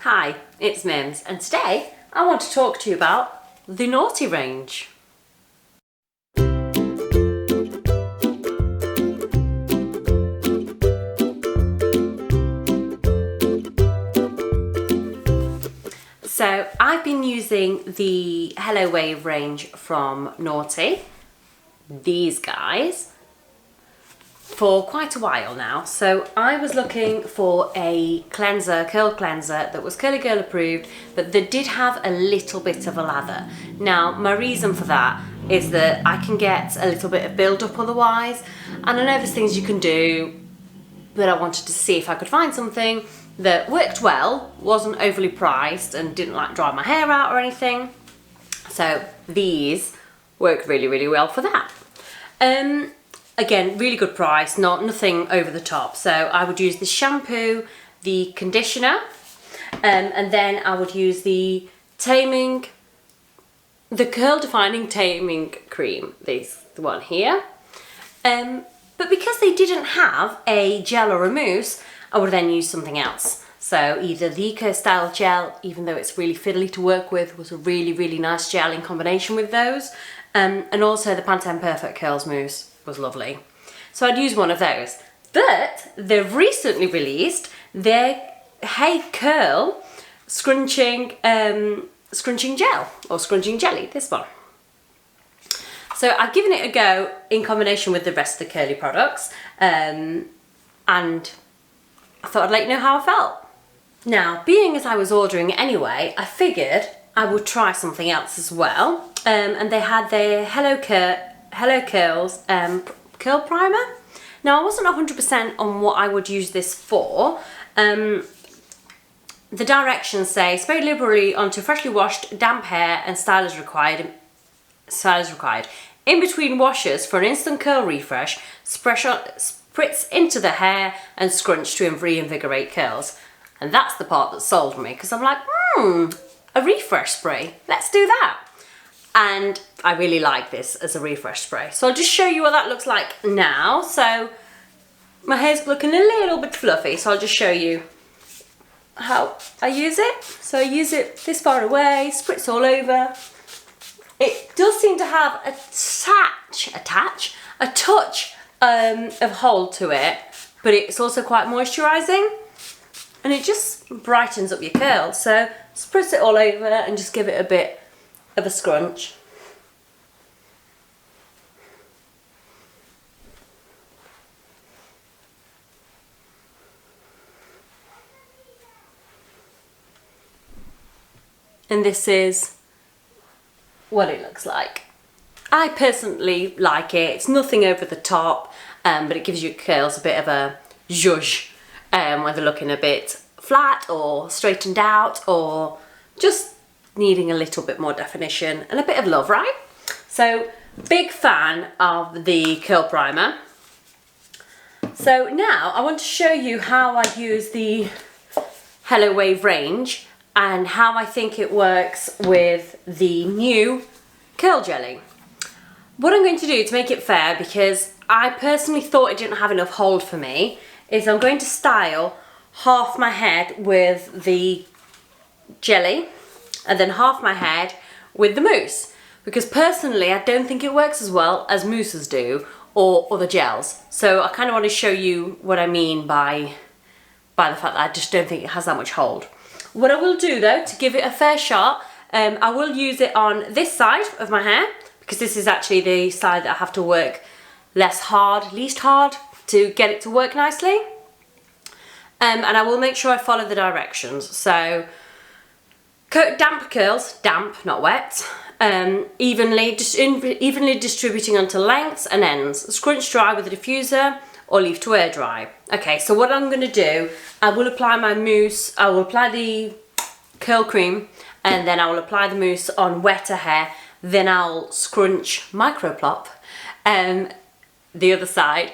Hi, it's Mims, and today I want to talk to you about the Noughty range. So I've been using the Hello Wave range from Noughty, these guys, for quite a while now. So I was looking for a cleanser, curl cleanser that was Curly Girl approved, but that did have a little bit of a lather. Now my reason for that is that I can get a little bit of build up otherwise, and I know there's things you can do, but I wanted to see if I could find something that worked well, wasn't overly priced, and didn't like dry my hair out or anything. So these work really, really well for that. Again, really good price, nothing over the top. So I would use the shampoo, the conditioner, and then I would use the Taming, the curl defining Taming cream, the one here. But because they didn't have a gel or a mousse, I would then use something else. So either the Eco Style gel, even though it's really fiddly to work with, was a really, really nice gel in combination with those. And also the Pantene Perfect Curls Mousse was lovely. So I'd use one of those. But they've recently released their Hey Curl scrunching gel, or scrunching jelly, this one. So I've given it a go in combination with the rest of the curly products, and I thought I'd let you know how I felt. Now, being as I was ordering anyway, I figured I would try something else as well. And they had their Hello Curls curl primer. Now, I wasn't 100% on what I would use this for. The directions say, spray liberally onto freshly washed damp hair and style is required. In between washes for an instant curl refresh, spritz into the hair and scrunch to reinvigorate curls. And that's the part that sold me, because I'm like, a refresh spray, let's do that. And I really like this as a refresh spray. So I'll just show you what that looks like now. So my hair's looking a little bit fluffy, so I'll just show you how I use it. So I use it this far away, spritz all over. It does seem to have a touch of hold to it, but it's also quite moisturising, and it just brightens up your curls. So spritz it all over and just give it a bit of a scrunch. And this is what it looks like. I personally like it. It's nothing over the top, but it gives your curls a bit of a zhuzh when they're looking a bit flat or straightened out, or just needing a little bit more definition and a bit of love, right? So, big fan of the curl primer. So now I want to show you how I use the Hello Wave range and how I think it works with the new curl jelly. What I'm going to do to make it fair, because I personally thought it didn't have enough hold for me, is I'm going to style half my head with the jelly and then half my head with the mousse, because personally I don't think it works as well as mousses do or other gels. So I kind of want to show you what I mean by the fact that I just don't think it has that much hold. What I will do though, to give it a fair shot, I will use it on this side of my hair, because this is actually the side that I have to work least hard to get it to work nicely. And I will make sure I follow the directions. So, damp curls, damp, not wet, evenly distributing onto lengths and ends. Scrunch dry with a diffuser or leave to air dry. Okay, so what I'm going to do, I will apply my mousse, I will apply the curl cream, and then I will apply the mousse on wetter hair. Then I'll scrunch microplop the other side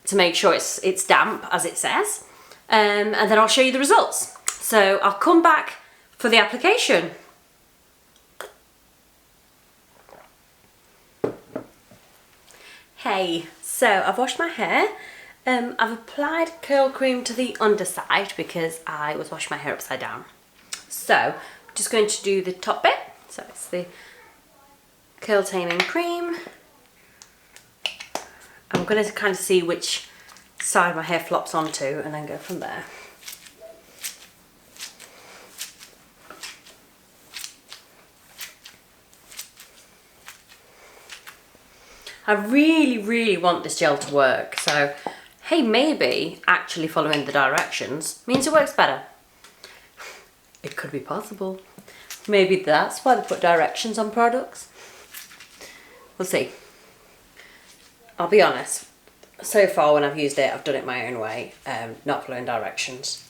to make sure it's damp, as it says, and then I'll show you the results. So I'll come back for the application. Hey, so I've washed my hair. I've applied curl cream to the underside because I was washing my hair upside down. So I'm just going to do the top bit. So it's the curl taming cream. I'm going to kind of see which side my hair flops onto and then go from there. I really want this gel to work, so hey, maybe actually following the directions means it works better. It could be possible. Maybe that's why they put directions on products. We'll see. I'll be honest, so far when I've used it, I've done it my own way, not following directions.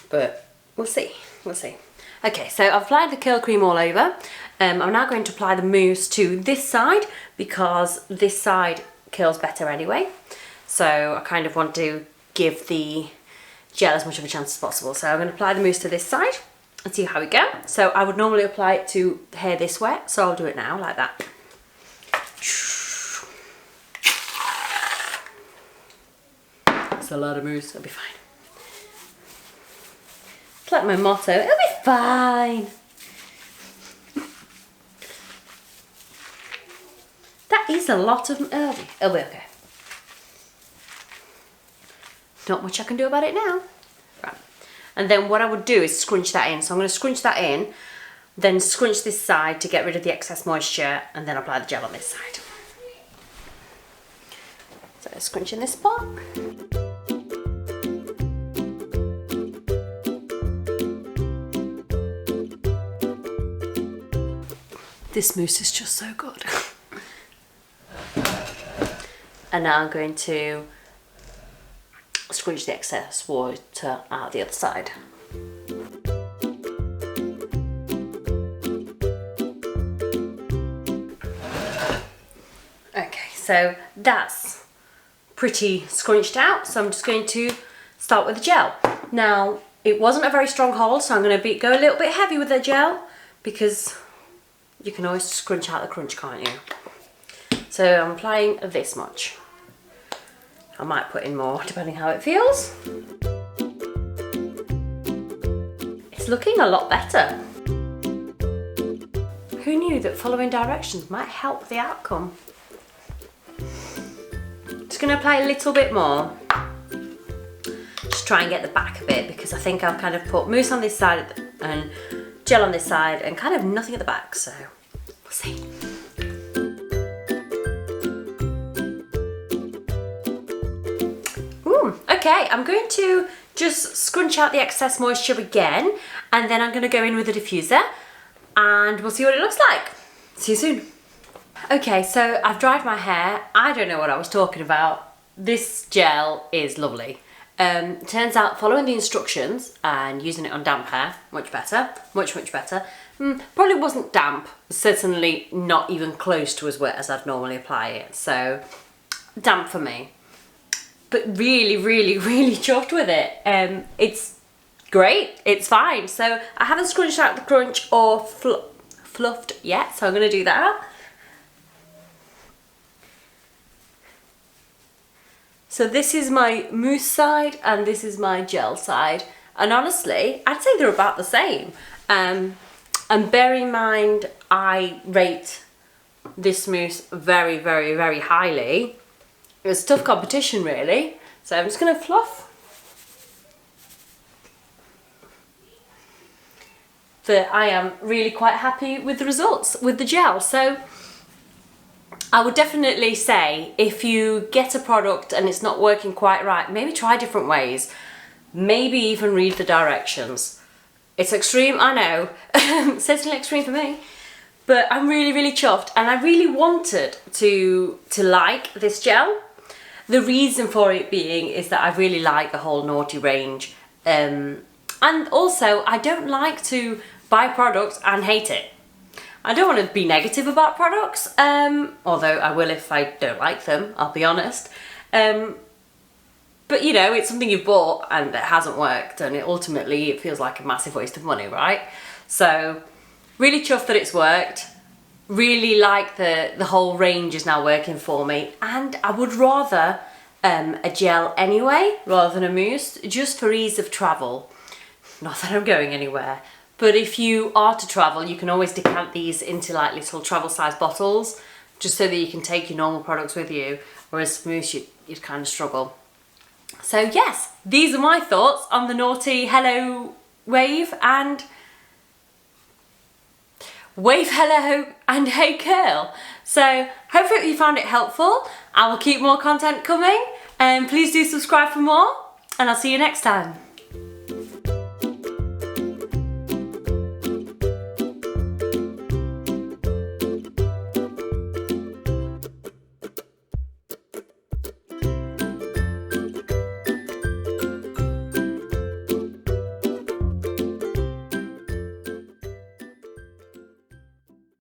But we'll see, we'll see. Okay, so I've applied the curl cream all over. I'm now going to apply the mousse to this side because this side curls better anyway. So I kind of want to give the gel as much of a chance as possible. So I'm going to apply the mousse to this side and see how we go. So I would normally apply it to hair this wet, so I'll do it now like that. That's a lot of mousse, it'll be fine. It's like my motto, it'll be fine. That is a lot of, it'll be okay. Not much I can do about it now. Right. And then what I would do is scrunch that in. So I'm going to scrunch that in, then scrunch this side to get rid of the excess moisture, and then apply the gel on this side. So scrunch in this spot. This mousse is just so good. And now I'm going to scrunch the excess water out the other side. Okay, so that's pretty scrunched out, so I'm just going to start with the gel. Now, it wasn't a very strong hold, so I'm going to go a little bit heavy with the gel because you can always scrunch out the crunch, can't you? So I'm applying this much. I might put in more depending how it feels. It's looking a lot better. Who knew that following directions might help the outcome? Just going to apply a little bit more. Just try and get the back a bit because I think I've kind of put mousse on this side and gel on this side and kind of nothing at the back, so we'll see. Okay, I'm going to just scrunch out the excess moisture again, and then I'm going to go in with a diffuser and we'll see what it looks like. See you soon. Okay, so I've dried my hair. I don't know what I was talking about. This gel is lovely. Turns out following the instructions and using it on damp hair, much better, much better. Probably wasn't damp, certainly not even close to as wet as I'd normally apply it, so damp for me. But really chuffed with it. It's great, it's fine. So I haven't scrunched out the crunch or fluffed yet, so I'm gonna do that. So this is my mousse side and this is my gel side. And honestly, I'd say they're about the same. And bear in mind, I rate this mousse very highly. It was tough competition really, so I'm just going to fluff. But I am really quite happy with the results with the gel. So I would definitely say if you get a product and it's not working quite right, maybe try different ways. Maybe even read the directions. It's extreme, I know, certainly extreme for me. But I'm really chuffed and I really wanted to like this gel. The reason for it being is that I really like the whole Noughty range, and also I don't like to buy products and hate it. I don't want to be negative about products, although I will if I don't like them, I'll be honest. But you know, it's something you've bought and it hasn't worked, and ultimately it feels like a massive waste of money, right? So really chuffed that it's worked. Really like the whole range is now working for me, and I would rather a gel anyway rather than a mousse, just for ease of travel. Not that I'm going anywhere, but if you are to travel, you can always decant these into like little travel size bottles, just so that you can take your normal products with you, whereas Mousse, you'd kind of struggle. So yes, these are my thoughts on the Noughty Hello Wave and Wave Hello and Hey Curl. So hopefully you found it helpful. I will keep more content coming, and please do subscribe for more, and I'll see you next time.